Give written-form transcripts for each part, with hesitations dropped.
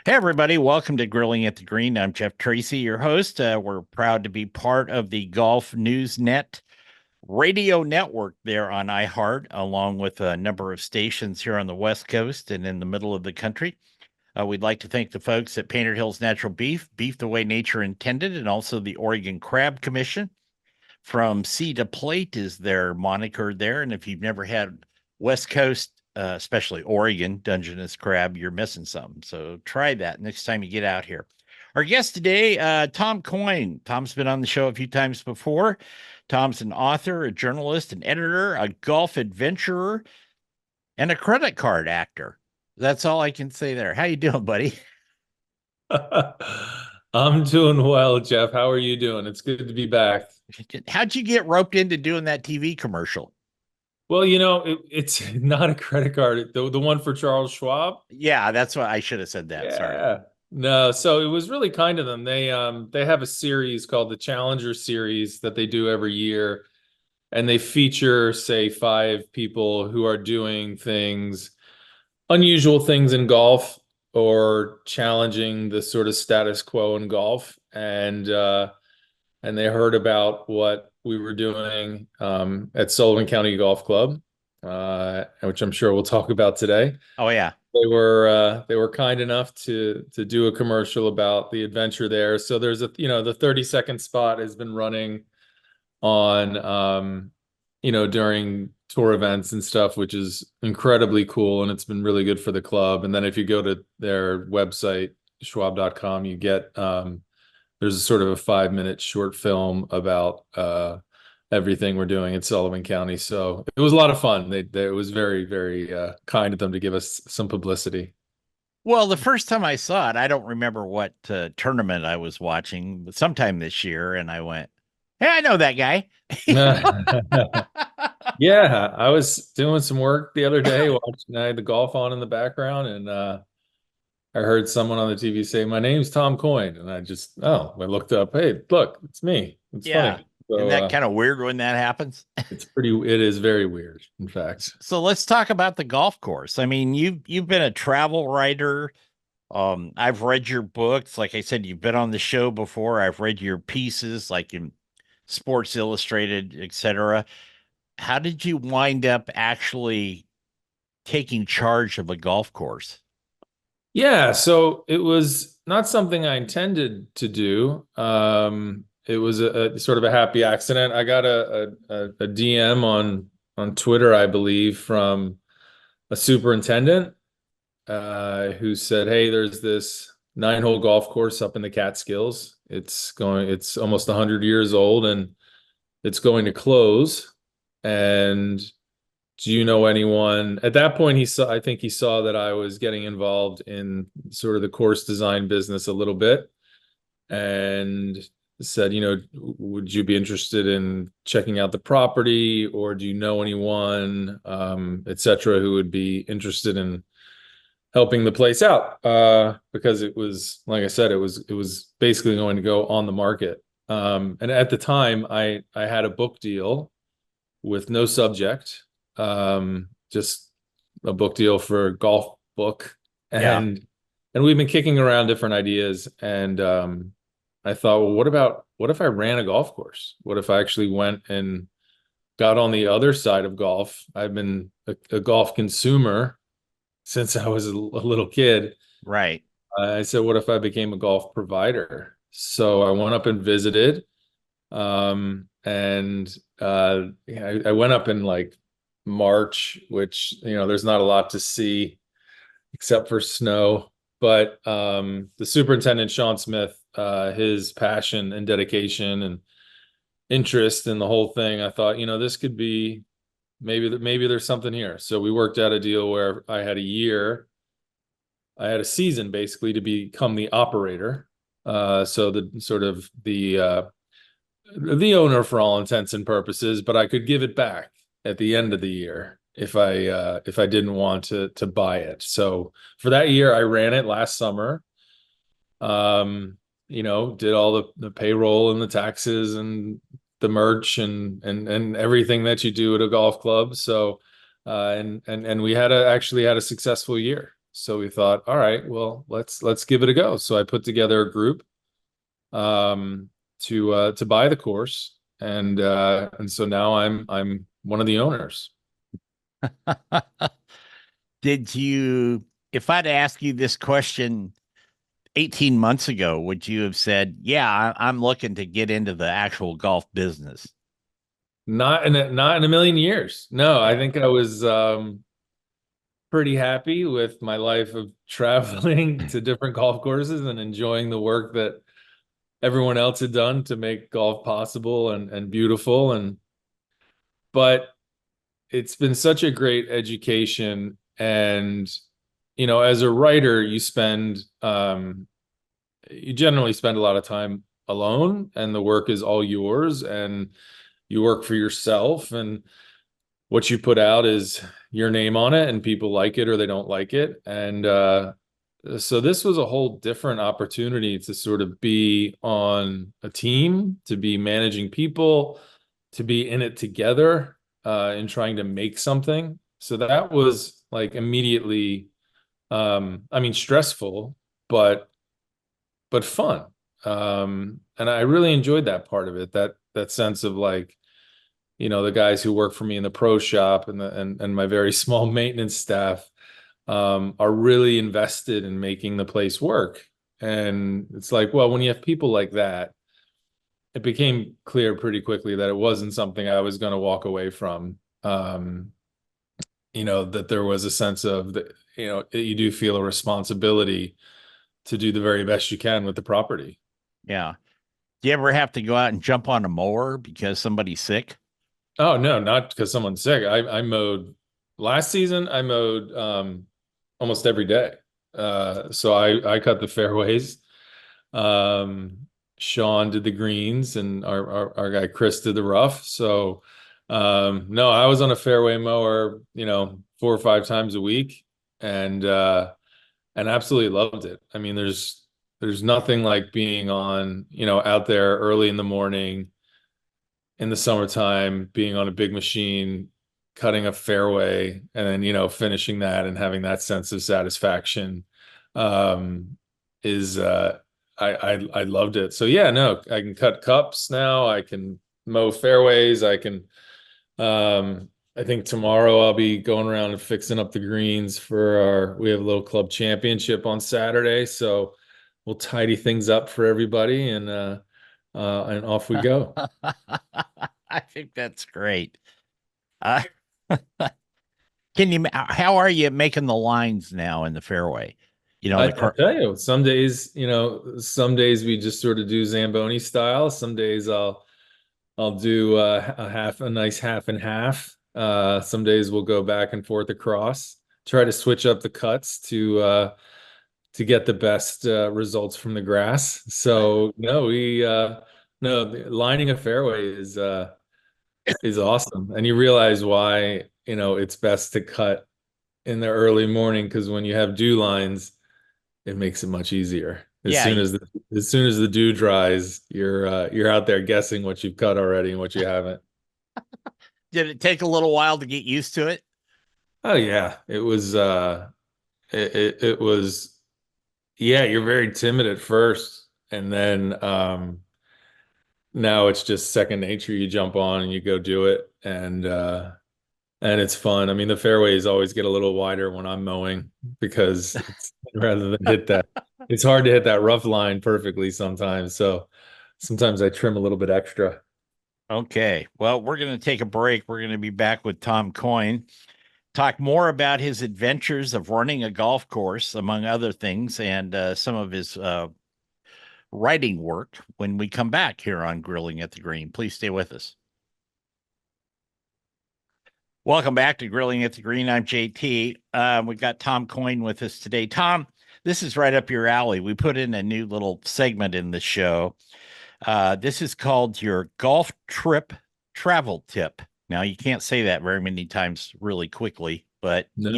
Hey, everybody. Welcome to Grilling at the Green. I'm Jeff Tracy, your host. We're proud to be part of the Golf News Net radio network there on iHeart, along with a number of stations here on the West Coast and in the middle of the country. We'd like to thank the folks at Painted Hills Natural Beef, Beef the Way Nature Intended, and also the Oregon Crab Commission. From Sea to Plate is their moniker there. And if you've never had West Coast, especially Oregon Dungeness crab, you're missing something. So try that next time you get out here. Our guest today, Tom Coyne. Tom's been on the show a few times before. Tom's an author, a journalist, an editor, a golf adventurer, and a credit card actor. That's all I can say there. How you doing, buddy? I'm doing well, Jeff. How are you doing? It's good to be back. How'd you get roped into doing that TV commercial? Well, it's not a credit card. The one for Charles Schwab. Yeah, that's what I should have said that. Sorry. Yeah. No, so it was really kind of them. They have a series called the Challenger series that they do every year, and they feature, say, five people who are doing things, unusual things in golf or challenging the sort of status quo in golf. And they heard about what we were doing at Sullivan County Golf Club, which I'm sure we'll talk about today. Oh yeah. They were kind enough to do a commercial about the adventure there. So there's the 30-second spot has been running on during tour events and stuff, which is incredibly cool, and it's been really good for the club. And then if you go to their website, schwab.com, you get there's a sort of a 5-minute short film about everything we're doing in Sullivan County. So it was a lot of fun. It was very, very kind of them to give us some publicity. Well, the first time I saw it, I don't remember what tournament I was watching, but sometime this year, and I went, "Hey, I know that guy." Yeah, I was doing some work the other day, watching I had the golf on in the background, and I heard someone on the TV say, "My name's Tom Coyne," and I looked up. Hey, look, it's me. It's Yeah. funny. Isn't So that kind of weird when that happens? it is very weird, in fact. So let's talk about the golf course. I mean, you've been a travel writer. I've read your books. Like I said, you've been on the show before. I've read your pieces, like in Sports Illustrated, etc. How did you wind up actually taking charge of a golf course? Yeah, so it was not something I intended to do. It was a sort of a happy accident. I got a DM on Twitter, I believe, from a superintendent who said, "Hey, there's this 9-hole golf course up in the Catskills. It's almost 100 years old, and it's going to close. And do you know anyone?" At that point, I think he saw that I was getting involved in sort of the course design business a little bit, and said, would you be interested in checking out the property, or do you know anyone, et cetera, who would be interested in helping the place out? Because it was, like I said, it was basically going to go on the market. And at the time, I had a book deal with no subject, just a book deal for a golf book, Yeah. and we've been kicking around different ideas, and I thought, well, what if I ran a golf course? What if I actually went and got on the other side of golf? I've been a golf consumer since I was a little kid. Right. I said, what if I became a golf provider? So I went up and visited. And yeah, I went up in like March, which, there's not a lot to see except for snow. But the superintendent, Sean Smith, his passion and dedication and interest in the whole thing, I thought, this could be maybe there's something here. So we worked out a deal where I had a season basically to become the operator. So the owner for all intents and purposes, but I could give it back at the end of the year if I didn't want to buy it. So for that year, I ran it last summer. Did all the payroll and the taxes and the merch and everything that you do at a golf club. So and we actually had a successful year. So we thought, all right, well, let's give it a go. So I put together a group um, to buy the course, and so now I'm one of the owners. Did you, if I'd asked you this question 18 months ago, would you have said, yeah, I'm looking to get into the actual golf business? Not in a million years. No, I think I was pretty happy with my life of traveling to different golf courses and enjoying the work that everyone else had done to make golf possible and beautiful. But it's been such a great education. And, as a writer, you generally spend a lot of time alone, and the work is all yours, and you work for yourself, and what you put out is your name on it, and people like it or they don't like it. And so this was a whole different opportunity to sort of be on a team, to be managing people, to be in it together, and trying to make something. So that was like immediately, I mean, stressful, but fun. And I really enjoyed that part of it, that sense of like, the guys who work for me in the pro shop and my very small maintenance staff are really invested in making the place work. And it's like, well, when you have people like that, it became clear pretty quickly that it wasn't something I was going to walk away from. That there was a sense of that, you do feel a responsibility to do the very best you can with the property. Yeah. Do you ever have to go out and jump on a mower because somebody's sick? Oh no, not because someone's sick. I mowed last season. I mowed almost every day. So I cut the fairways. Um, Sean did the greens, and our guy Chris did the rough. So no, I was on a fairway mower, 4 or 5 times a week, and absolutely loved it. I mean, there's nothing like being on, out there early in the morning in the summertime, being on a big machine, cutting a fairway, and then, finishing that and having that sense of satisfaction, is I loved it. So yeah, no, I can cut cups now. I can mow fairways. I think tomorrow I'll be going around and fixing up the greens for we have a little club championship on Saturday. So we'll tidy things up for everybody, and off we go. I think that's great. Uh, how are you making the lines now in the fairway? You know, I tell you, some days we just sort of do Zamboni style. Some days I'll do a nice half and half. Some days we'll go back and forth across. Try to switch up the cuts to get the best results from the grass. So no, lining a fairway is awesome, and you realize why it's best to cut in the early morning, because when you have dew lines, it makes it much easier. As yeah. soon as the dew dries, you're out there guessing what you've cut already and what you haven't. Did it take a little while to get used to it? Oh yeah, it was, yeah, you're very timid at first, and then now it's just second nature. You jump on and you go do it, and it's fun. I mean, the fairways always get a little wider when I'm mowing, because rather than it's hard to hit that rough line perfectly sometimes. So sometimes I trim a little bit extra. Okay. Well, we're going to take a break. We're going to be back with Tom Coyne, talk more about his adventures of running a golf course, among other things, and some of his writing work when we come back here on Grilling at the Green. Please stay with us. Welcome back to Grilling at the Green. I'm JT. We've got Tom Coyne with us today. Tom, this is right up your alley. We put in a new little segment in the show. This is called your golf trip travel tip. Now, you can't say that very many times really quickly, but No.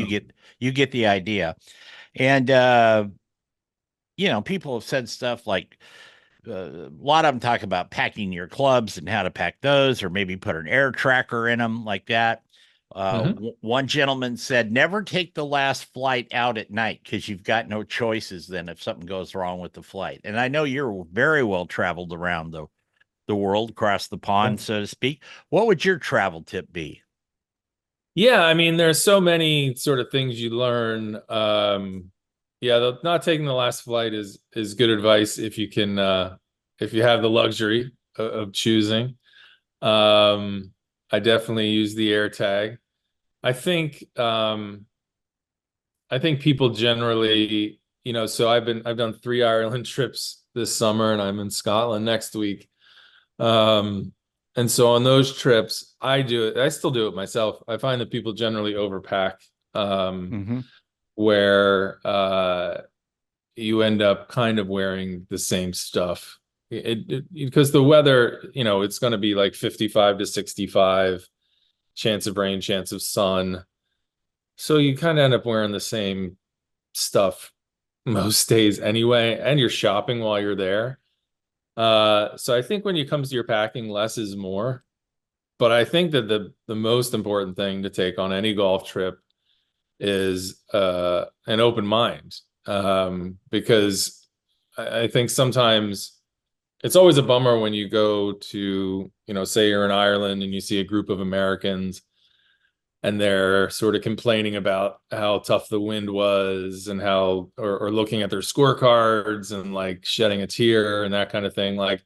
you get the idea. And people have said stuff like a lot of them talk about packing your clubs and how to pack those, or maybe put an air tracker in them like that. Mhm. One gentleman said, never take the last flight out at night because you've got no choices then if something goes wrong with the flight. And I know you're very well traveled around the world, across the pond, so to speak. What would your travel tip be? Yeah, I mean, there's so many sort of things you learn. Yeah, not taking the last flight is good advice if you can if you have the luxury of choosing. Um, I definitely use the air tag. I think I think people generally, so I've done 3 Ireland trips this summer and I'm in Scotland next week. Um, and so on those trips, I still do it myself. I find that people generally overpack, um, Mm-hmm. where you end up kind of wearing the same stuff. Because the weather, it's going to be like 55 to 65, chance of rain, chance of sun. So you kind of end up wearing the same stuff most days anyway, and you're shopping while you're there. So I think when it comes to your packing, less is more. But I think that the most important thing to take on any golf trip is an open mind. Because I think sometimes it's always a bummer when you go to, say you're in Ireland and you see a group of Americans and they're sort of complaining about how tough the wind was and how, or looking at their scorecards and like shedding a tear and that kind of thing. Like,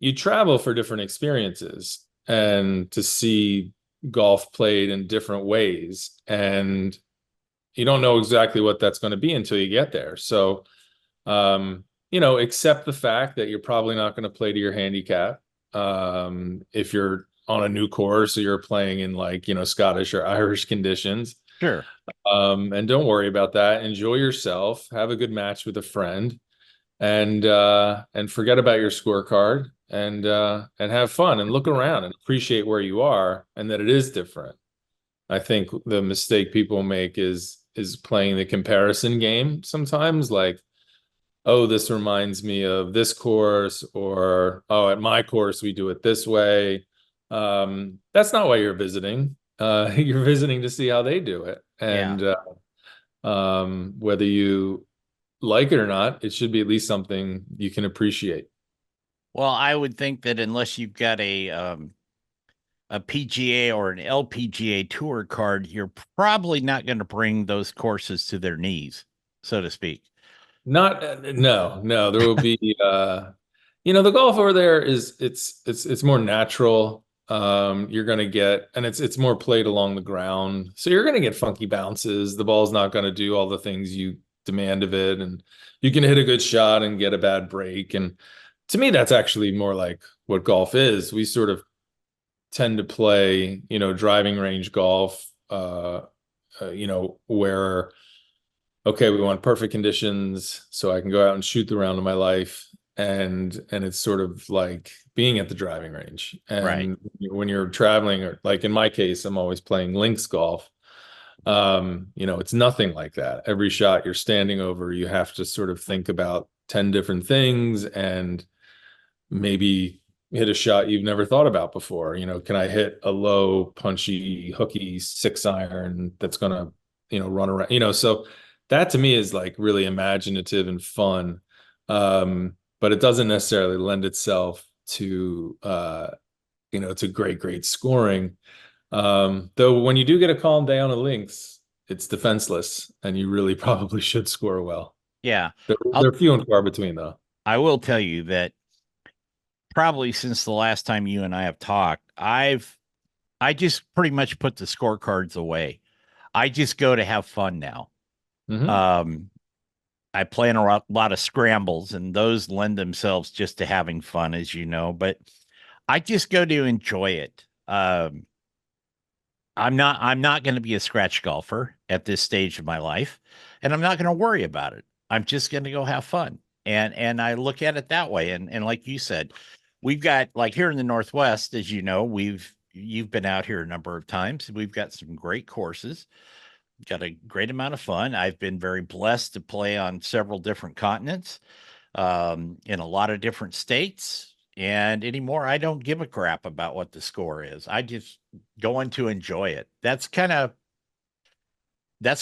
you travel for different experiences and to see golf played in different ways. And you don't know exactly what that's going to be until you get there. So, accept the fact that you're probably not going to play to your handicap. If you're on a new course or you're playing in like, Scottish or Irish conditions. Sure. And don't worry about that. Enjoy yourself, have a good match with a friend and forget about your scorecard and have fun and look around and appreciate where you are and that it is different. I think the mistake people make is playing the comparison game sometimes, like, oh, this reminds me of this course, or oh, at my course we do it this way. That's not why you're visiting. You're visiting to see how they do it. Yeah. And whether you like it or not, it should be at least something you can appreciate. Well, I would think that unless you've got a PGA or an LPGA tour card, you're probably not going to bring those courses to their knees, so to speak. Not no, no, there will be the golf over there is it's more natural. You're gonna get and it's more played along the ground. So you're gonna get funky bounces. The ball's not gonna do all the things you demand of it, and you can hit a good shot and get a bad break. And to me, that's actually more like what golf is. We sort of tend to play, driving range golf, where okay, we want perfect conditions so I can go out and shoot the round of my life. And it's sort of like being at the driving range. Right. And when you're traveling, or like in my case, I'm always playing links golf. It's nothing like that. Every shot you're standing over, you have to sort of think about 10 different things and maybe hit a shot you've never thought about before. Can I hit a low, punchy, hooky 6 iron that's gonna, run around, so that to me is like really imaginative and fun. But it doesn't necessarily lend itself to great scoring. Though when you do get a calm day on a links, it's defenseless and you really probably should score well. Yeah. They're I'll few and far between though. I will tell you that probably since the last time you and I have talked, I just pretty much put the scorecards away. I just go to have fun now. Hmm. Um, I play in a lot of scrambles, and those lend themselves just to having fun, as you know. But I just go to enjoy it. I'm not going to be a scratch golfer at this stage of my life, and I'm not going to worry about it. I'm just going to go have fun. And I look at it that way. And like you said, we've got like here in the Northwest, as you know, you've been out here a number of times. We've got some great courses, got a great amount of fun. I've been very blessed to play on several different continents, in a lot of different states. And anymore, I don't give a crap about what the score is. I just going to enjoy it. That's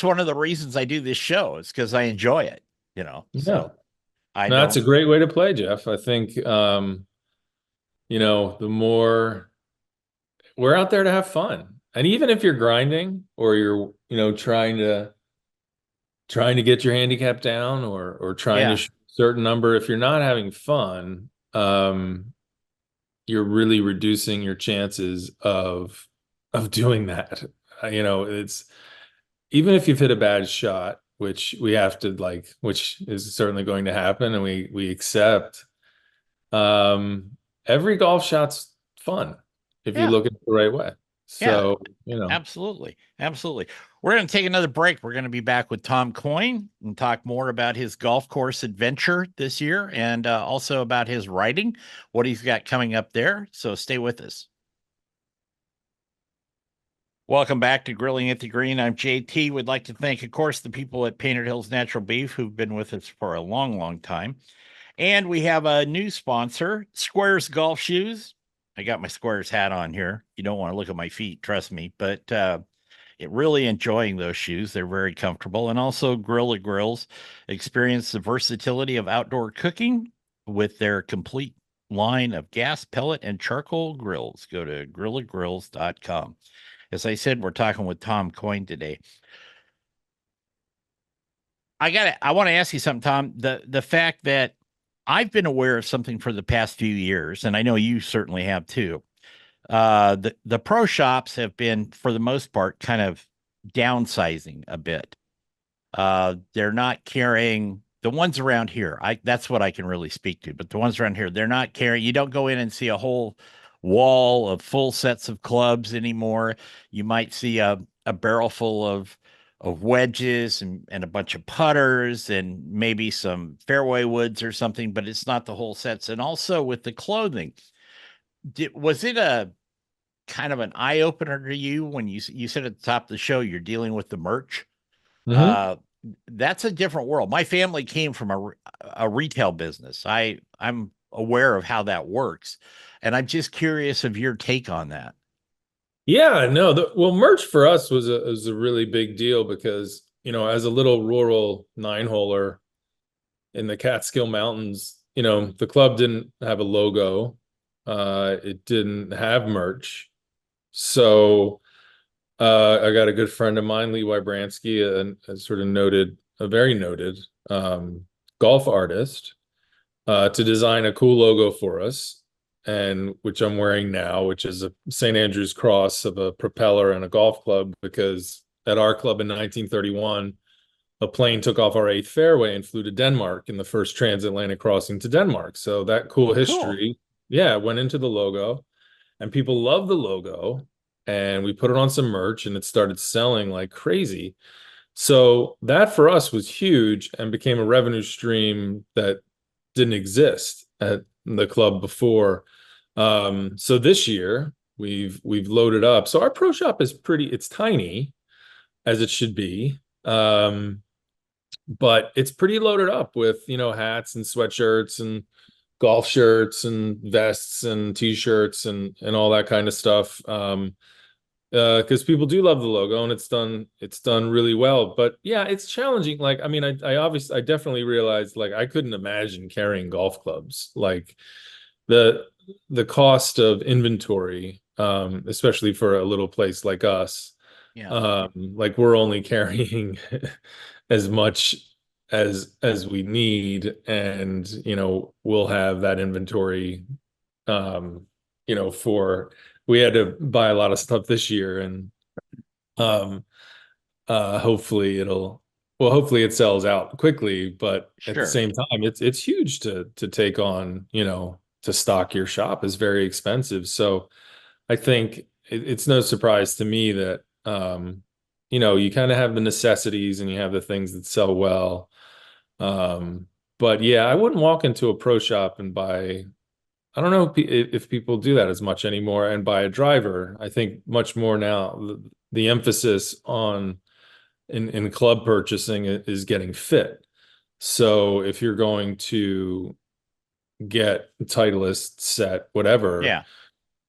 one of the reasons I do this show. It's because I enjoy it, Yeah. So I No, that's a don't, great way to play, Jeff. I think the more we're out there to have fun. And even if you're grinding or you're, trying to get your handicap down or trying to yeah, shoot a certain number, if you're not having fun, you're really reducing your chances of doing that. It's even if you've hit a bad shot, which we have to which is certainly going to happen, and we accept. Um, every golf shot's fun if you yeah, look at it the right way. yeah. So, Absolutely. Absolutely. We're going to take another break. We're going to be back with Tom Coyne and talk more about his golf course adventure this year and also about his writing, what he's got coming up there. So stay with us. Welcome back to Grilling at the Green. I'm JT. Would like to thank, of course, the people at Painted Hills Natural Beef who've been with us for a long, long time. And we have a new sponsor, Squares Golf Shoes. I got my Squares hat on here. You don't want to look at my feet, trust me, but really enjoying those shoes. They're very comfortable. And also Gorilla Grills. Experience the versatility of outdoor cooking with their complete line of gas, pellet, and charcoal grills. Go to gorillagrills.com. As I said, we're talking with Tom Coyne today. I want to ask you something, Tom. The fact that I've been aware of something for the past few years, and I know you certainly have too. The pro shops have been, for the most part, kind of downsizing a bit. They're not carrying the ones around here. That's what I can really speak to. But the ones around here, they're not carrying. You don't go in and see a whole wall of full sets of clubs anymore. You might see a barrel full of wedges and a bunch of putters and maybe some fairway woods or something, but it's not the whole sets. And also with the clothing, was it a kind of an eye opener to you when you said at the top of the show you're dealing with the merch? mhm. Uh, that's a different world. My family came from a retail business. I'm aware of how that works, and I'm just curious of your take on that. Yeah, no, well, merch for us was a really big deal because, as a little rural nine-holer in the Catskill Mountains, the club didn't have a logo. It didn't have merch. So I got a good friend of mine, Lee Wybransky, a sort of a very noted golf artist, to design a cool logo for us, and which I'm wearing now, which is a St. Andrew's cross of a propeller and a golf club, because at our club in 1931, a plane took off our eighth fairway and flew to Denmark in the first transatlantic crossing to Denmark. So that cool Cool. history, yeah, went into the logo, and people love the logo. And we put it on some merch, and it started selling like crazy. So that for us was huge and became a revenue stream that didn't exist at the club before. So this year we've loaded up. So our pro shop is it's tiny, as it should be. But it's pretty loaded up with, hats and sweatshirts and golf shirts and vests and t-shirts and all that kind of stuff. Because people do love the logo, and it's done really well. But yeah, it's challenging. Like, I mean, I definitely realized, like, I couldn't imagine carrying golf clubs. Like, the the cost of inventory, especially for a little place like us, Yeah, like, we're only carrying as much as we need, and we'll have that inventory, um for we had to buy a lot of stuff this year, and um hopefully hopefully it sells out quickly, but at the sure. same time, it's huge to take on, to stock your shop is very expensive. So I think it's no surprise to me that you kind of have the necessities and you have the things that sell well. But yeah, I wouldn't walk into a pro shop and buy. I don't know if people do that as much anymore, and buy a driver. I think much more now. The emphasis on in club purchasing is getting fit. So if you're going to get Titleist set, whatever, Yeah.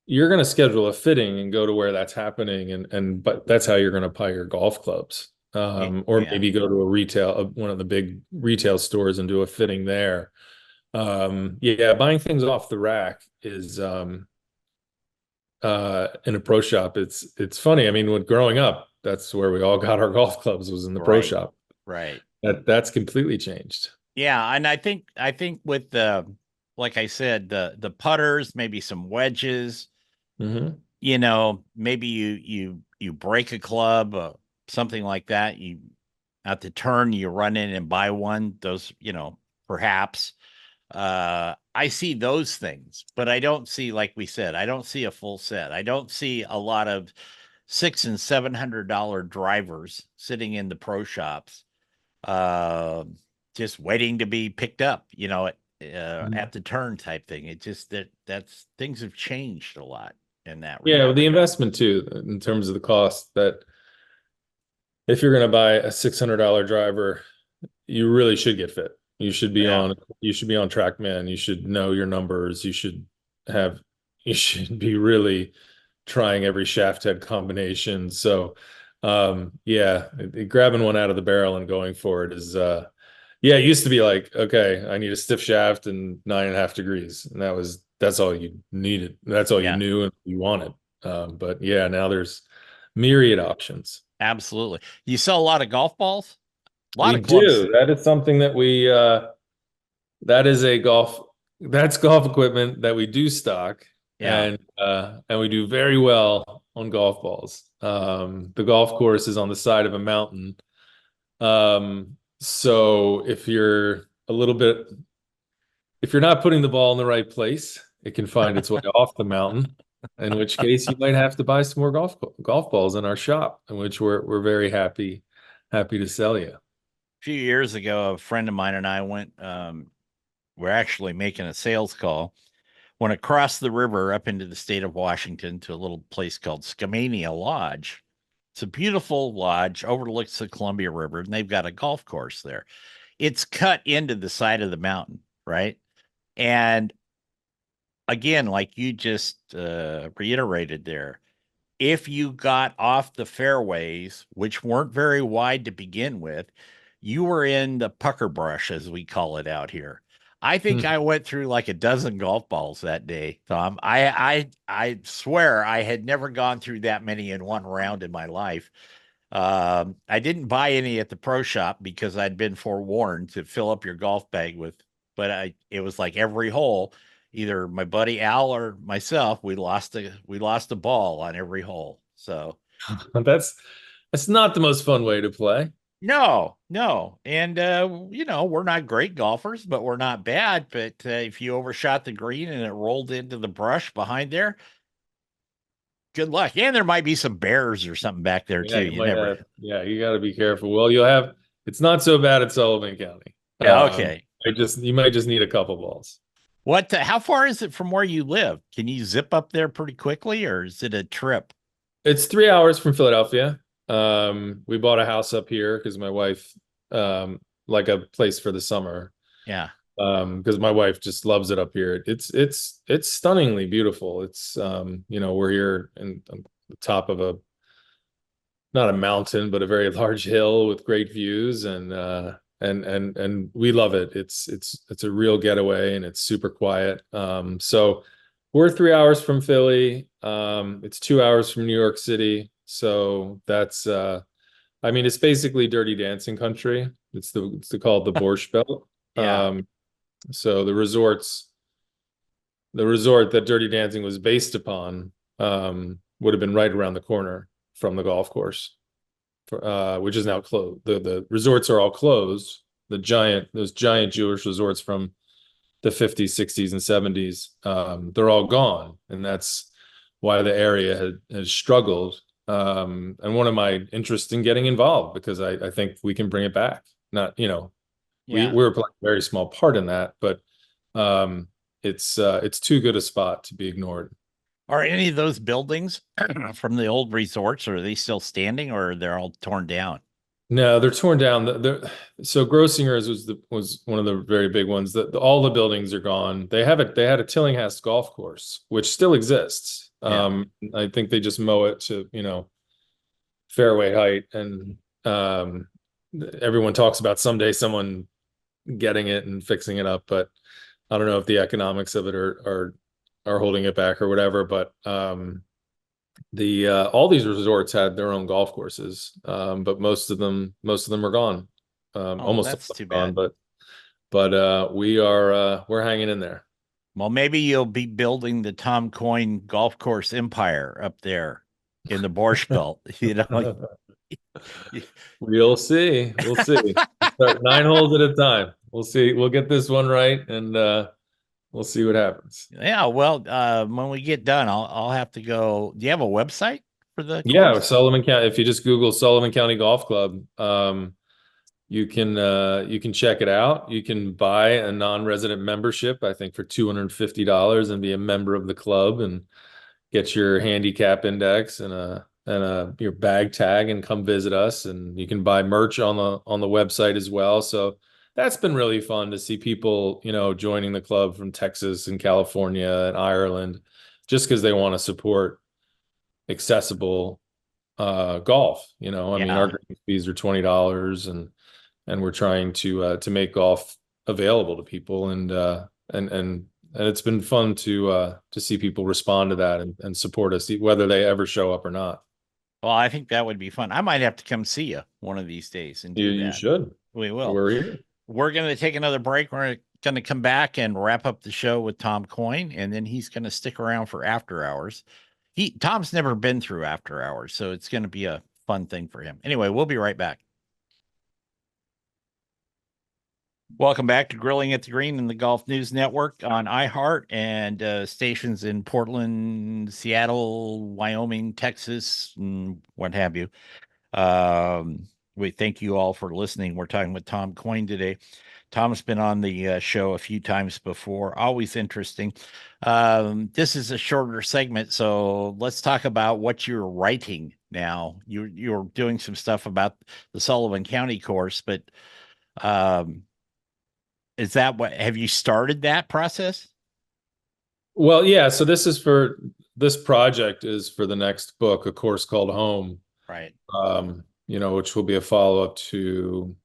you're going to schedule a fitting and go to where that's happening, and but that's how you're going to buy your golf clubs. Or Yeah. maybe go to a one of the big retail stores and do a fitting there. Yeah, buying things off the rack is in a pro shop. It's funny. I mean, when growing up, that's where we all got our golf clubs, was in the pro Right. shop. Right. That's completely changed. Yeah, and I think with the, like I said, the putters, maybe some wedges, Hmm. maybe you break a club, something like that. You at the turn you run in and buy one. Those, perhaps. I see those things, but I don't see, like we said, I don't see a full set. I don't see a lot of $600 and $700 drivers sitting in the pro shops, uh, just waiting to be picked up, at the turn type thing. It just that's things have changed a lot in that Yeah, regard. the investment too, in terms of the cost, that if you're going to buy a $600 driver, you really should get fit. Yeah, You should be on TrackMan. You should know your numbers. Have, you should be really trying every shaft head combination. So, yeah, grabbing one out of the barrel and going for it is, yeah, it used to be like, okay, I need a stiff shaft and 9.5 degrees. And that's all you needed. That's all you yeah, knew and you wanted. But yeah, now there's myriad options. absolutely. You sell a lot of golf balls, a lot We of clubs. do. That is something that that is that's golf equipment that we do stock, Yeah, and we do very well on golf balls. The golf course is on the side of a mountain. So if you're not putting the ball in the right place, it can find its way off the mountain, in which case you might have to buy some more golf balls in our shop, in which we're very happy to sell you. few years ago, a friend of mine and I went. We're actually making a sales call. Went across the river up into the state of Washington to a little place called Skamania Lodge. It's a beautiful lodge, overlooks the Columbia River, and they've got a golf course there. It's cut into the side of the mountain, right? And again, like you just reiterated there, if you got off the fairways, which weren't very wide to begin with, you were in the pucker brush, as we call it out here. I think Hmm. I went through like a dozen golf balls that day, Tom. I swear I had never gone through that many in one round in my life. I didn't buy any at the pro shop because I'd been forewarned to fill up your golf bag with, but it was like every hole, either my buddy Al or myself, we lost a ball on every hole. So That's that's not the most fun way to play. no, no, and we're not great golfers, but we're not bad. But if you overshot the green and it rolled into the brush behind there, good luck. And there might be some bears or something back there Yeah, too. you You might never. have. Yeah, you got to be careful. Well, you'll have. It's not so bad at Sullivan County. Yeah. Okay. You might just need a couple balls. How far is it from where you live? Can you zip up there pretty quickly, or is it a trip? It's 3 hours from Philadelphia. We bought a house up here because my wife, like a place for the summer. Yeah. Because my wife just loves it up here. It's stunningly beautiful. We're here on the top of not a mountain, but a very large hill with great views, and we love it. It's a real getaway, and it's super quiet. So we're 3 hours from Philly. It's 2 hours from New York City. So that's I mean, it's basically Dirty Dancing country. It's called the Borscht Belt. Yeah. So the resort that Dirty Dancing was based upon, would have been right around the corner from the golf course, which is now closed. The resorts are all closed. Those giant Jewish resorts from the 50s, 60s, and 70s, they're all gone, and that's why the area has struggled. And one of my interests in getting involved, because I think we can bring it back. Not, Yeah. we're playing a very small part in that, but it's too good a spot to be ignored. Are any of those buildings from the old resorts, are they still standing or they're all torn down? No, they're torn down. So Grossinger's was one of the very big ones. All the buildings are gone. They had a Tillinghast golf course, which still exists. Yeah. I think they just mow it to, fairway height, and um, everyone talks about someday someone getting it and fixing it up, but I don't know if the economics of it are holding it back or whatever. But the all these resorts had their own golf courses, but most of them are gone. Oh, Almost that's all too gone, bad. but we're hanging in there. Well, maybe you'll be building the Tom Coyne golf course empire up there in the Borscht Belt. We'll see. We'll see. Start 9 holes at a time. We'll see. We'll get this one right, and we'll see what happens. Yeah, well, when we get done, I'll have to go. Do you have a website for the Yeah, course? Sullivan County. If you just Google Sullivan County Golf Club, you can check it out. You can buy a non-resident membership, I think, for $250 and be a member of the club and get your handicap index and a your bag tag and come visit us. And you can buy merch on the website as well. So that's been really fun to see people, joining the club from Texas and California and Ireland, just because they want to support accessible golf. I mean, our Yeah, green fees are $20, and we're trying to make golf available to people, and it's been fun to see people respond to that and support us, whether they ever show up or not. well, I think that would be fun. I might have to come see you one of these days and do You that. should. We will. We're here. We're going to take another break. We're going to come back and wrap up the show with Tom Coyne, and then he's going to stick around for after hours. Tom's never been through after hours, so it's going to be a fun thing for him. Anyway, we'll be right back. Welcome back to Grilling at the Green and the Golf News Network on iHeart and stations in Portland, Seattle, Wyoming, Texas, and what have you. We thank you all for listening. We're talking with Tom Coyne today. Tom's been on the show a few times before, always interesting. This is a shorter segment, so let's talk about what you're writing now. You're doing some stuff about the Sullivan County course, but um, is that what have you started that process? Well, yeah. So this project is for the next book, A Course Called Home, Right. which will be a follow-up to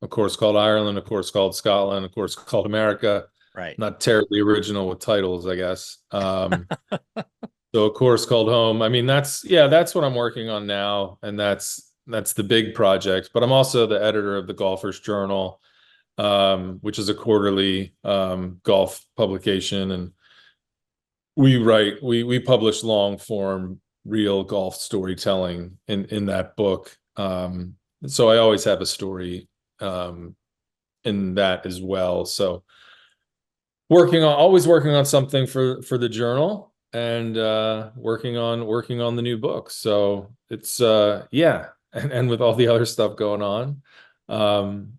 A Course Called Ireland, A Course Called Scotland, A Course Called America. Right. Not terribly original with titles, I guess. So A Course Called Home. I mean, that's what I'm working on now, and that's the big project. But I'm also the editor of the Golfers Journal, which is a quarterly golf publication, and we publish long form real golf storytelling in that book. So I always have a story in that as well. So always working on something for the journal, and working on the new book. So it's yeah, and with all the other stuff going on,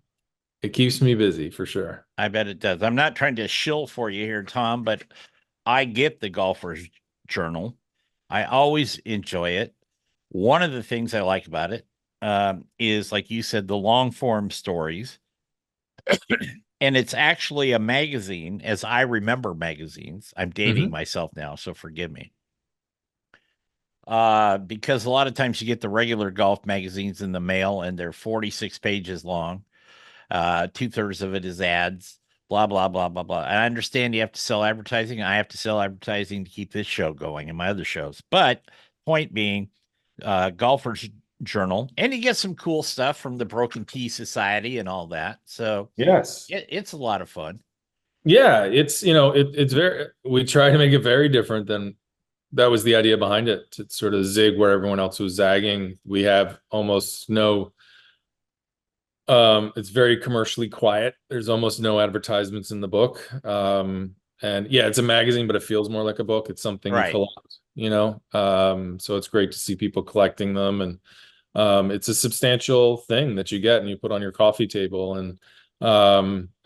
it keeps me busy for sure. I bet it does. I'm not trying to shill for you here, Tom, but I get the Golfer's Journal. I always enjoy it. One of the things I like about it is, like you said, the long form stories. And it's actually a magazine, as I remember magazines. I'm dating myself now, so forgive me. Because a lot of times you get the regular golf magazines in the mail and they're 46 pages long. 2/3 of it is ads, blah, blah, blah, blah, blah. And I understand you have to sell advertising. I have to sell advertising to keep this show going and my other shows. But point being, Golfer's Journal, and you get some cool stuff from the Broken Tee Society and all that. So Yes. it's a lot of fun. Yeah, it's very, we try to make it very different than that was the idea behind it, to sort of zig where everyone else was zagging. We have almost no it's very commercially quiet. There's almost no advertisements in the book. And yeah, it's a magazine, but it feels more like a book. It's something you Right. collect. So it's great to see people collecting them, and it's a substantial thing that you get and you put on your coffee table, and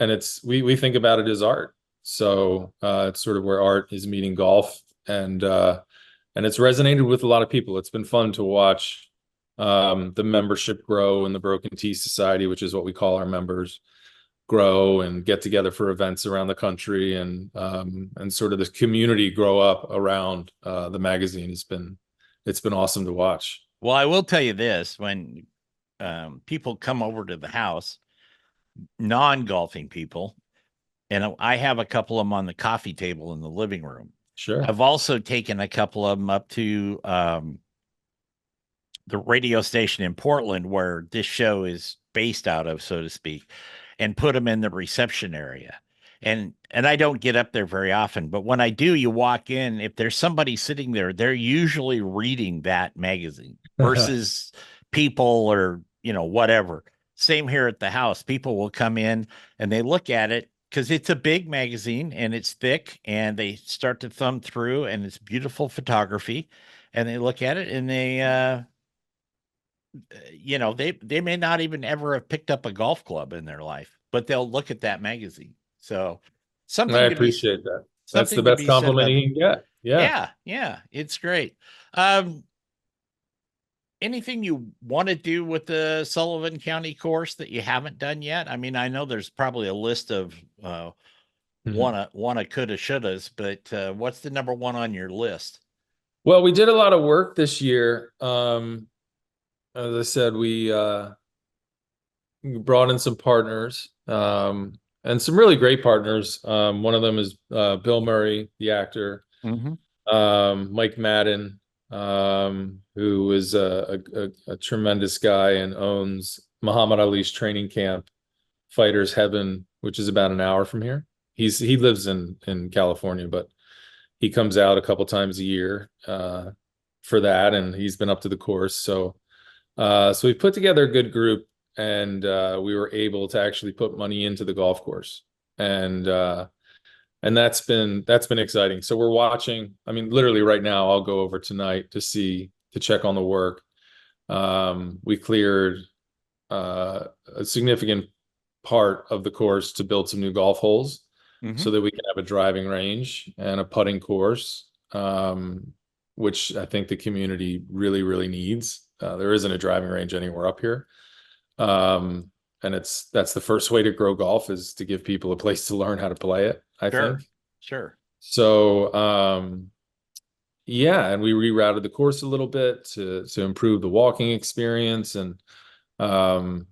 it's we think about it as art. So it's sort of where art is meeting golf, and it's resonated with a lot of people. It's been fun to watch the membership grow and the Broken Tea Society, which is what we call our members, grow and get together for events around the country, and sort of this community grow up around the magazine. It's been awesome to watch. Well, I will tell you this: when people come over to the house, non-golfing people, and I have a couple of them on the coffee table in the living room. Sure. I've also taken a couple of them up to the radio station in Portland where this show is based out of, so to speak, and put them in the reception area. And I don't get up there very often, but when I do, you walk in, if there's somebody sitting there, they're usually reading that magazine versus people or, whatever. Same here at the house. People will come in and they look at it because it's a big magazine and it's thick, and they start to thumb through, and it's beautiful photography, and they look at it and they may not even ever have picked up a golf club in their life, but they'll look at that magazine. So I something to be appreciate that. That's the something to best be said compliment about. you can get. Yeah. Yeah, it's great. um Anything you want to do with the Sullivan County course that you haven't done yet? I mean, I know there's probably a list of Mhm. wanna, coulda, shouldas, but what's the number one on your list? Well, we did a lot of work this year. As I said, we brought in some partners, and some really great partners. One of them is Bill Murray, the actor, Mm-hmm. Mike Madden, who is a tremendous guy and owns Muhammad Ali's training camp, Fighters Heaven, which is about an hour from here. He lives in California, but he comes out a couple times a year for that, and he's been up to the course. So we put together a good group, and we were able to actually put money into the golf course, and that's been exciting. So we're watching. I mean, literally right now, I'll go over tonight to check on the work. We cleared a significant part of the course to build some new golf holes Mm-hmm. so that we can have a driving range and a putting course, which I think the community really, really needs. There isn't a driving range anywhere up here. Um, and that's the first way to grow golf, is to give people a place to learn how to play it, I Sure, think. sure. So, yeah, and we rerouted the course a little bit to improve the walking experience, and um,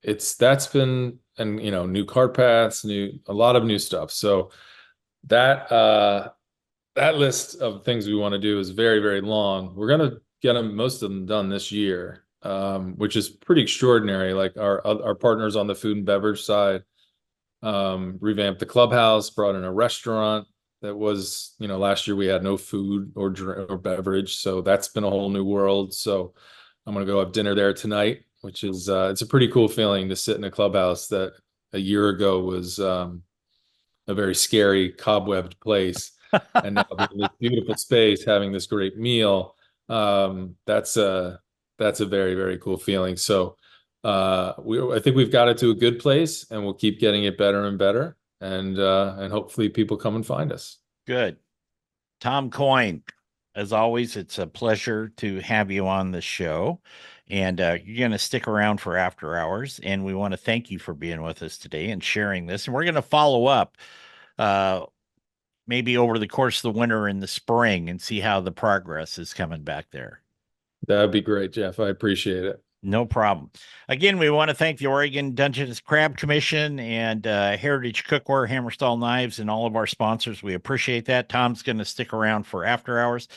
that's been, and new cart paths, a lot of new stuff. So that list of things we want to do is very, very long. We're gonna get most of them done this year, which is pretty extraordinary. Like our partners on the food and beverage side revamped the clubhouse, brought in a restaurant that was, last year we had no food or drink or beverage, so that's been a whole new world. So I'm gonna go have dinner there tonight, which is it's a pretty cool feeling to sit in a clubhouse that a year ago was a very scary, cobwebbed place, and now being in this beautiful space, having this great meal. That's a very, very cool feeling. So I think we've got it to a good place, and we'll keep getting it better and better, and hopefully people come and find us. Good. Tom Coyne, as always, it's a pleasure to have you on the show. And you're going to stick around for after hours. And we want to thank you for being with us today and sharing this. And we're going to follow up uh, maybe over the course of the winter and the spring and see how the progress is coming back there. That'd be great, Jeff. I appreciate it. No problem. Again, we want to thank the Oregon Dungeness Crab Commission and Heritage Cookware, Hammerstall Knives, and all of our sponsors. We appreciate that. Tom's going to stick around for after hours.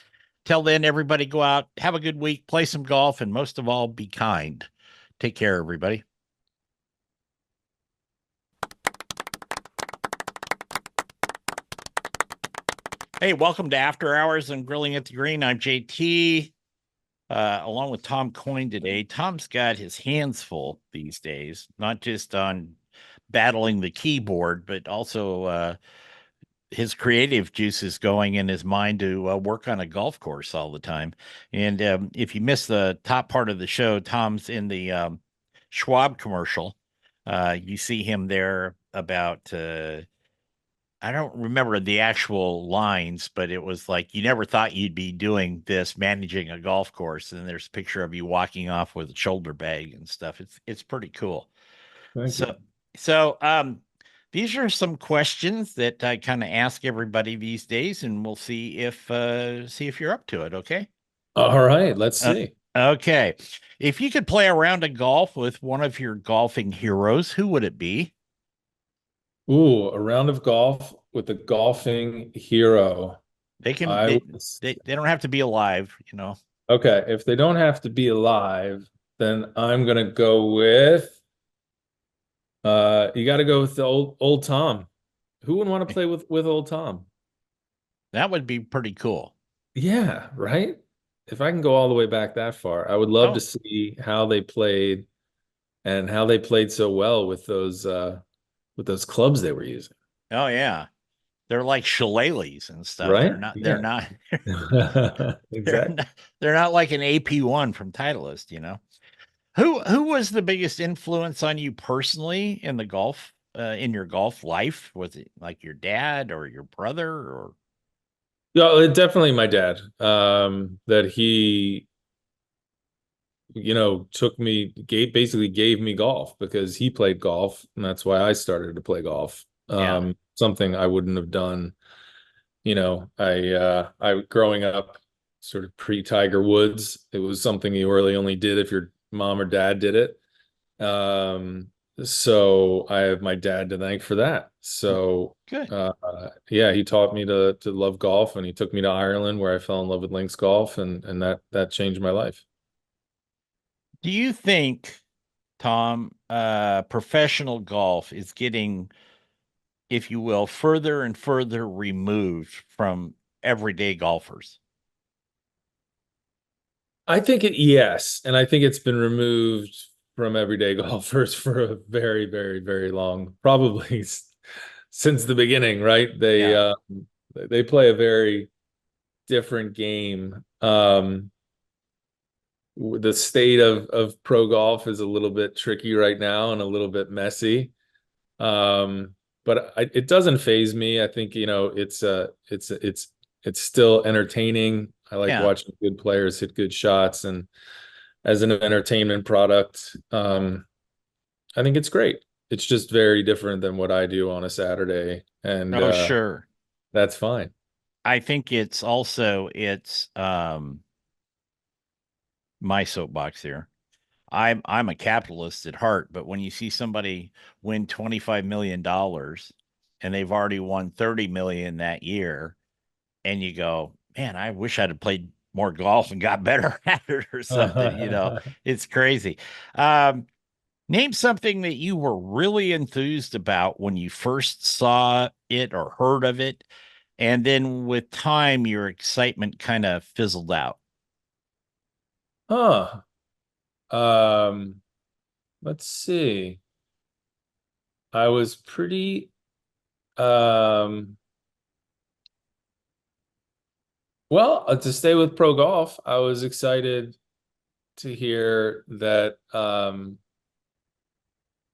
Till then, everybody go out, have a good week, play some golf, and most of all, be kind. Take care, everybody. Hey, welcome to After Hours and Grilling at the Green. I'm JT. Along with Tom Coyne today. Tom's got his hands full these days, not just on battling the keyboard, but also his creative juices going in his mind to work on a golf course all the time. And if you missed the top part of the show, Tom's in the Schwab commercial. You see him there about I don't remember the actual lines, but it was like you never thought you'd be doing this, managing a golf course, and there's a picture of you walking off with a shoulder bag and stuff. It's pretty cool. Thank So you. so these are some questions that I kind of ask everybody these days, and we'll see if you're up to it. Okay. All right, let's Uh, see. okay. If you could play a round of golf with one of your golfing heroes, who would it be? Ooh, a round of golf with a golfing hero. They can I they would, they don't have to be alive, you know. okay, if they don't have to be alive, then I'm gonna go with you got to go with the old Tom. Who would want to play with old Tom? That would be pretty cool. Yeah, right? If I can go all the way back that far, I would love to Oh, see how they played and how they played so well with those clubs they were using. oh yeah. They're like shillelaghs and stuff. Right? They're Yeah. not they're Exactly. not they're not like an AP1 from Titleist, you know. Who was the biggest influence on you personally in the golf in your golf life? Was it like your dad or your brother or Yeah, definitely my dad. That took me, basically gave me golf because he played golf, and that's why I started to play golf. yeah. Something I wouldn't have done. I growing up sort of pre-Tiger Woods, it was something you really only did if your mom or dad did it. Um, so I have my dad to thank for that. So Good. yeah, he taught me to love golf, and he took me to Ireland where I fell in love with links golf, and that changed my life. Do you think, Tom, professional golf is getting, if you will, further and further removed from everyday golfers? I think yes, and I think it's been removed from everyday golfers for a very, very, very long, probably since the beginning, right? Yeah. They play a very different game. The state of pro golf is a little bit tricky right now and a little bit messy. But it doesn't phase me. I think, it's still entertaining. I like Yeah. watching good players hit good shots, and as an entertainment product, I think it's great. It's just very different than what I do on a Saturday, and Oh, sure. that's fine. I think it's my soapbox here. I'm a capitalist at heart, but when you see somebody win $25 million and they've already won 30 million that year, and you go, man, I wish I'd have played more golf and got better at it or something, you know, it's crazy. Um, Name something that you were really enthused about when you first saw it or heard of it, and then with time, your excitement kind of fizzled out. Huh. Um, let's see. I was pretty well, to stay with pro golf, I was excited to hear that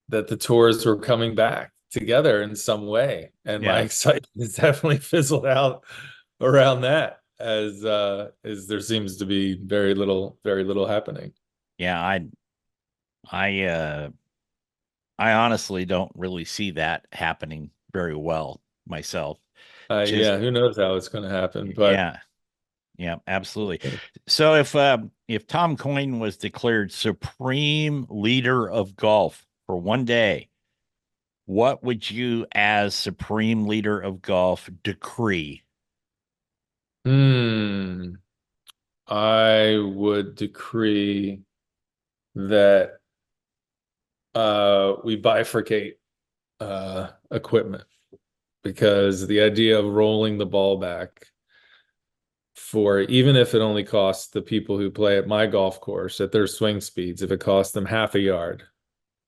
the tours were coming back together in some way. And my Yeah. excitement has definitely fizzled out around that as there seems to be very little happening. Yeah. I I honestly don't really see that happening very well myself. Just Yeah, who knows how it's going to happen, but yeah, yeah, absolutely. So if Tom Coyne was declared supreme leader of golf for one day, what would you, as supreme leader of golf, decree? hmm, I would decree that we bifurcate equipment, because the idea of rolling the ball back, for even if it only costs the people who play at my golf course at their swing speeds, if it costs them half a yard,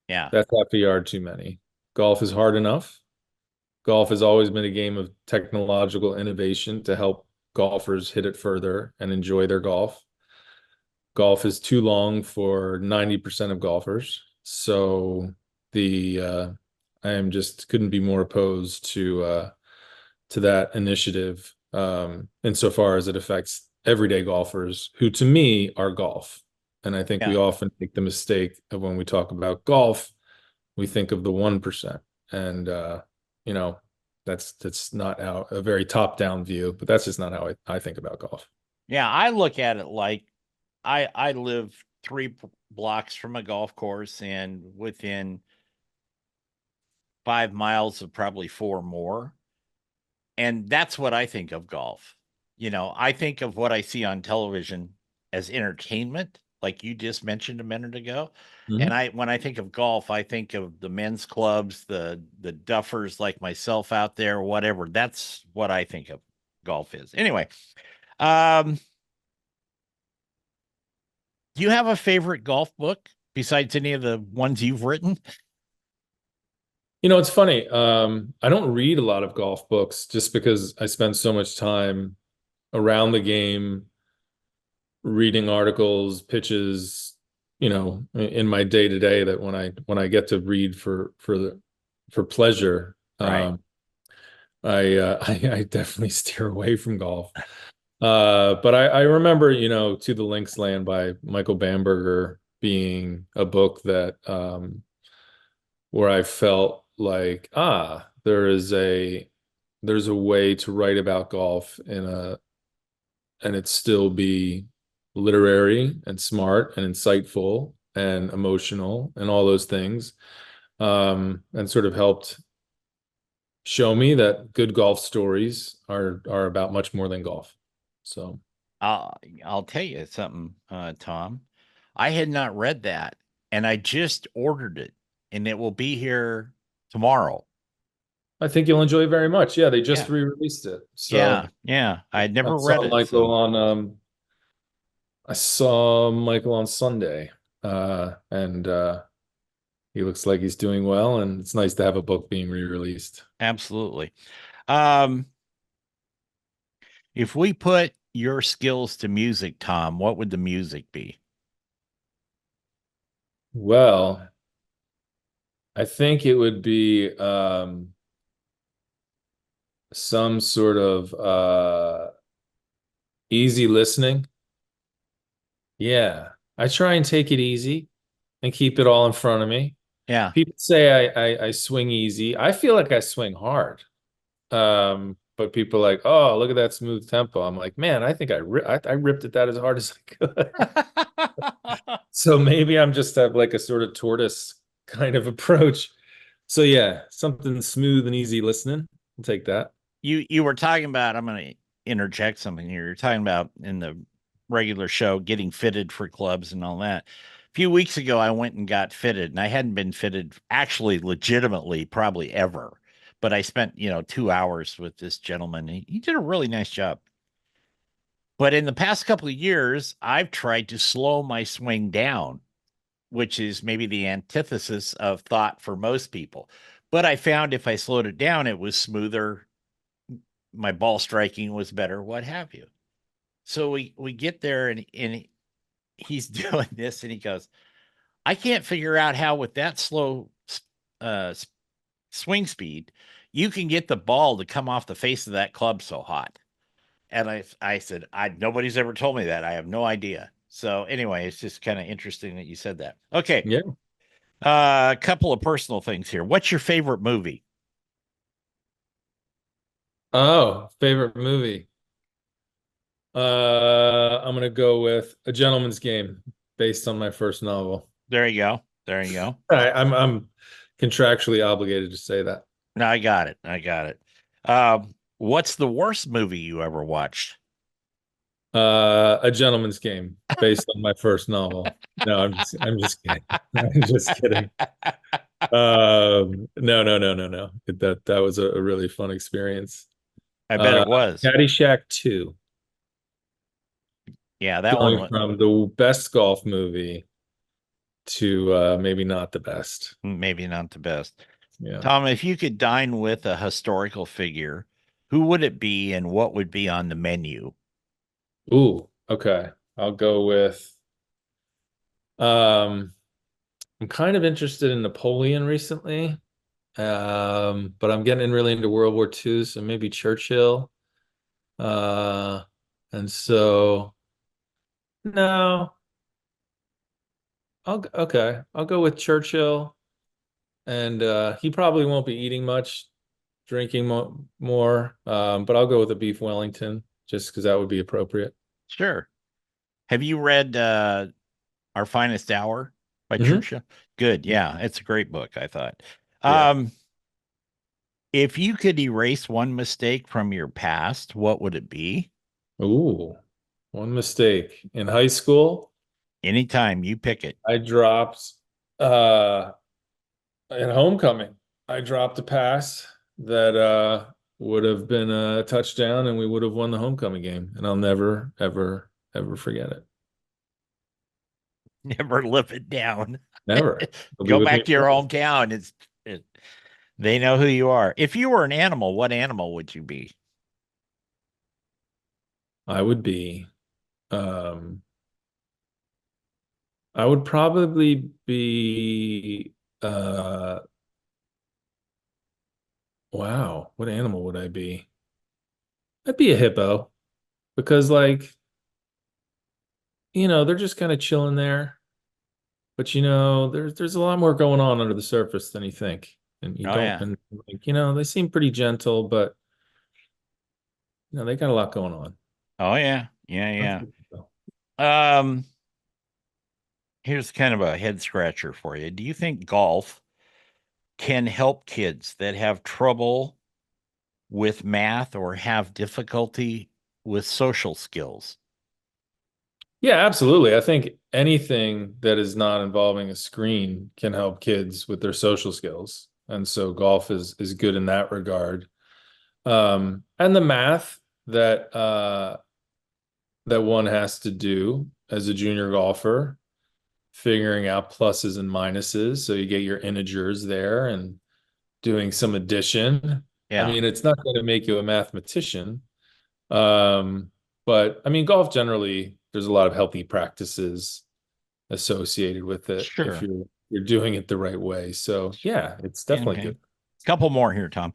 Yeah, that's half a yard too many. Golf is hard enough. Golf has always been a game of technological innovation to help golfers hit it further and enjoy their golf. Golf is too long for 90% of golfers. So the I am just couldn't be more opposed to that initiative, insofar as it affects everyday golfers who, to me, are golf. And I think we Yeah. often make the mistake of when we talk about golf, we think of the 1%. And you know, that's not how a very top-down view, but that's just not how I think about golf. Yeah, I look at it like I live blocks from a golf course and within 5 miles of probably four more. And that's what I think of golf. I think of what I see on television as entertainment, like you just mentioned a minute ago. And Mhm. when I think of golf, I think of the men's clubs, the duffers like myself out there, whatever. That's what I think of golf is. Anyway, um, do you have a favorite golf book besides any of the ones you've written? It's funny. I don't read a lot of golf books just because I spend so much time around the game reading articles, pitches, in my day to day, that when I get to read for pleasure, Right. I definitely steer away from golf. But I remember, To the Links Land by Michael Bamberger being a book that where I felt like, there's a way to write about golf and it still be literary and smart and insightful and emotional and all those things. And sort of helped show me that good golf stories are about much more than golf. So I'll tell you something, Tom. I had not read that, and I just ordered it, and it will be here tomorrow. I think you'll enjoy it very much. Yeah, they just Yeah, re-released it. So yeah, yeah. I had I never read saw it, Michael so on I saw Michael on Sunday. And he looks like he's doing well, and it's nice to have a book being re-released. absolutely. Um, if we put your skills to music, Tom, what would the music be? Well, I think it would be some sort of easy listening. Yeah. I try and take it easy and keep it all in front of me. Yeah. People say I swing easy. I feel like I swing hard. But people are like, oh, look at that smooth tempo. I'm like, man, I think I ripped at that as hard as I could. So maybe I'm just have like a sort of tortoise kind of approach. So yeah, something smooth and easy listening. I'll take that. You were talking about, I'm going to interject something here. You're talking about in the regular show getting fitted for clubs and all that. A few weeks ago, I went and got fitted, and I hadn't been fitted actually legitimately probably ever. But I spent, 2 hours with this gentleman. He did a really nice job. But in the past couple of years, I've tried to slow my swing down, which is maybe the antithesis of thought for most people. But I found if I slowed it down, it was smoother, my ball striking was better, what have you. So we get there and he's doing this and he goes, I can't figure out how with that slow uh, swing speed you can get the ball to come off the face of that club so hot. And I said, nobody's ever told me that. I have no idea. So anyway, it's just kind of interesting that you said that. Okay. Yeah. A couple of personal things here. What's your favorite movie? Oh, favorite movie. I'm gonna go with A Gentleman's Game, based on my first novel. There you go. There you go. I'm contractually obligated to say that. No, I got it. I got it. What's the worst movie you ever watched? A Gentleman's Game, based on my first novel. No, I'm just kidding. I'm just kidding. No, no, no, no, no. That was a really fun experience. I bet Uh, it was. Caddyshack 2, Yeah, that one going was from the best golf movie to maybe not the best. maybe not the best. Yeah. Tom, if you could dine with a historical figure, who would it be and what would be on the menu? Ooh, okay. I'll go with um I'm kind of interested in Napoleon recently, But I'm getting really into World War II, so maybe Churchill. Uh, and so no, okay. I'll go with Churchill, and he probably won't be eating much, drinking more. But I'll go with a beef Wellington just because that would be appropriate. Sure. Have you read Our Finest Hour by Hmm. Churchill? Good. Yeah, it's a great book, I thought. Yeah. Um, if you could erase one mistake from your past, what would it be? Ooh, one mistake in high school. Anytime you pick it. I dropped uh at homecoming. I dropped a pass that would have been a touchdown and we would have won the homecoming game. And I'll never, ever, ever forget it. Never live it down. Never. It'll be Go with back me to your forever. hometown. They know who you are. If you were an animal, what animal would you be? I would be um I would probably be wow, what animal would I be? I'd be a hippo because they're just kind of chilling there. But there's a lot more going on under the surface than you think. And you Oh don't yeah. and they seem pretty gentle, but they got a lot going on. Oh yeah. That's Yeah, good to know. yeah. Here's kind of a head scratcher for you. Do you think golf can help kids that have trouble with math or have difficulty with social skills? Yeah, absolutely. I think anything that is not involving a screen can help kids with their social skills. And so golf is good in that regard. And the math that one has to do as a junior golfer, figuring out pluses and minuses. So you get your integers there and doing some addition. I Yeah, mean, it's not going to make you a mathematician. Um, but I mean, golf generally, there's a lot of healthy practices associated with it if sure. you're doing it the right way. So yeah, it's definitely Okay. good. Couple more here, Tom.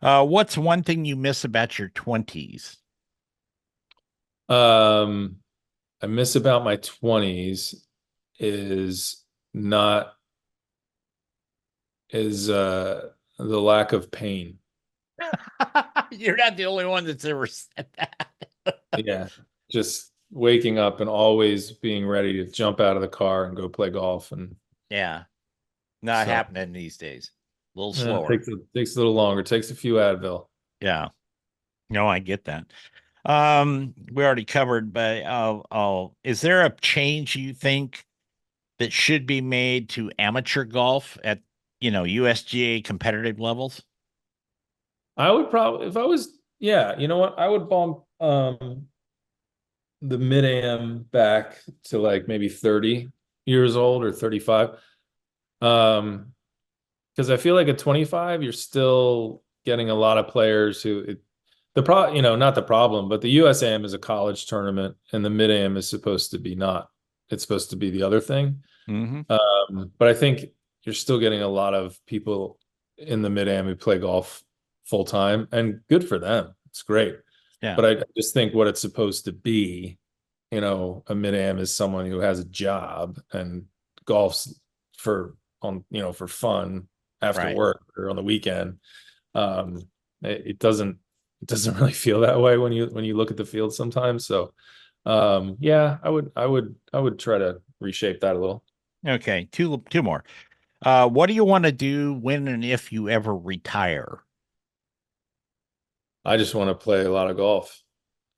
What's one thing you miss about your 20s? Um, I miss about my 20s is not is the lack of pain. You're not the only one that's ever said that. Yeah. Just waking up and always being ready to jump out of the car and go play golf. And Yeah, not so happening these days. A little it slower. takes a little longer. It takes a few Advil. Yeah. No, I get that. We already covered, but is there a change you think that should be made to amateur golf at, USGA competitive levels? I would probably, if I was, yeah, you know what? I would bump the mid-am back to like maybe 30 years old or 35. Um, because I feel like at 25, you're still getting a lot of players not the problem, but the USAM is a college tournament and the mid-am is supposed to be not. It's supposed to be the other thing. Mm-hmm. But I think you're still getting a lot of people in the mid-am who play golf full time, and good for them. It's great. Yeah, But I just think what it's supposed to be, a mid-am is someone who has a job and golf's for fun after right. work or on the weekend. Um, it doesn't really feel that way when you look at the field sometimes. So yeah, I would try to reshape that a little. Okay, two more. What do you want to do when and if you ever retire? I just want to play a lot of golf.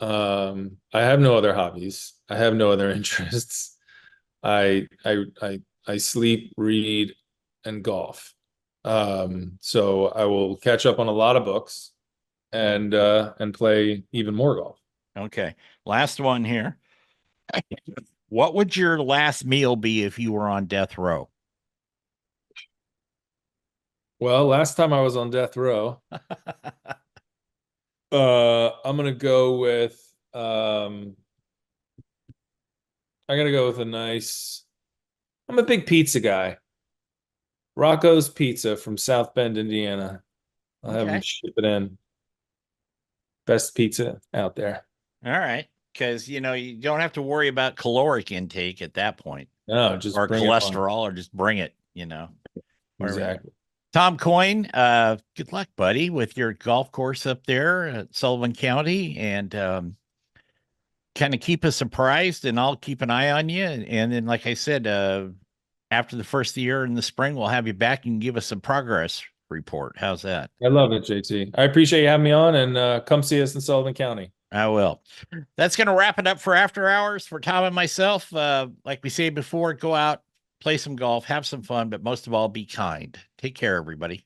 I have no other hobbies. I have no other interests. I sleep, read, and golf. So I will catch up on a lot of books and play even more golf. Okay, last one here. What would your last meal be if you were on death row? Well, last time I was on death row, I'm gonna go with I gotta go with a nice. I'm a big pizza guy. Rocco's Pizza from South Bend, Indiana. I'll have them Okay. ship it in. Best pizza out there. All right. Because, you don't have to worry about caloric intake at that point No, just or bring it on. cholesterol, or just bring it, wherever. Exactly. Tom Coyne, good luck, buddy, with your golf course up there at Sullivan County, and kind of keep us surprised, and I'll keep an eye on you. And then, like I said, after the first of the year in the spring, we'll have you back and give us a progress report. How's that? I love it, JT. I appreciate you having me on, and come see us in Sullivan County. I will. That's going to wrap it up for After Hours for Tom and myself. Like we said before, go out, play some golf, have some fun, but most of all, be kind. Take care, everybody.